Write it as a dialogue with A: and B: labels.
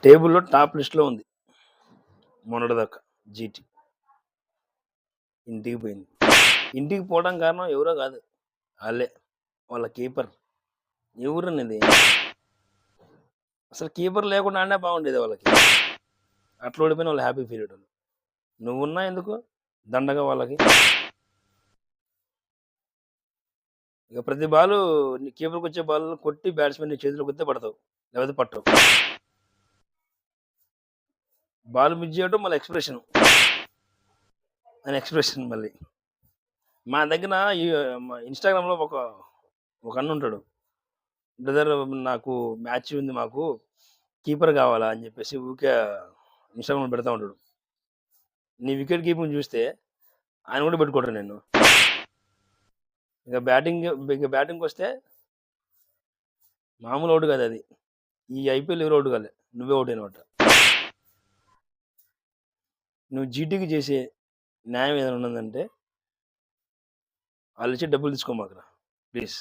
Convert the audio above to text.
A: టేబుల్‌లో టాప్ లిస్ట్‌లో ఉంది మొన్నటిదాకా జీటీ. ఇంటికి పోయింది. ఇంటికి పోవడం కారణం ఎవరో కాదు. ఆళ్ళే. వాళ్ళ కీపర్. ఏ ఊరనేది? అసలు కీపర్ లేకుండా ఆడినా బాగుండేది వాళ్ళకి. అట్లా ఓడిపోయిన వాళ్ళు హ్యాపీ ఫీల్ అయ్యేటోళ్ళు. నువ్వున్నా ఎందుకు? దండగా వాళ్ళకి. ఇక ప్రతి బాలు నీ కీపర్‌కొచ్చే బాల్‌ని కొట్టి బ్యాట్స్‌మెన్ నీ చేతిలో కొడితే పడతావు. లేకపోతే పట్టవు. బాల్ మిస్ చేయటం మళ్ళీ ఎక్స్‌ప్రెషన్. ఆయన ఎక్స్‌ప్రెషన్ మళ్ళీ. మా దగ్గర ఈ ఇన్‌స్టాగ్రామ్‌లో ఒక అన్నుంటాడు. బ్రదర్ నాకు మ్యాచ్ ఉంది మాకు. కీపర్ కావాలా అని చెప్పేసి ఊకే ఇన్‌స్టాగ్రామ్‌లో పెడతా ఉంటాడు. నీ వికెట్ కీపింగ్ చూస్తే ఆయన కూడా పెట్టుకుంటాను నేను. ఇక బ్యాటింగ్‌కొస్తే మామూలు ఔట్ కాదు అది. ఈ ఐపీఎల్ ఎవరు ఔట్ కాలే. నువ్వే ఔట్ అయినవంట. నువ్వు జీటీకి చేసే న్యాయం ఏదైనా ఉన్నదంటే ఆళ్ళిచ్చే డబ్బులు తీసుకోమాకురా ప్లీజ్.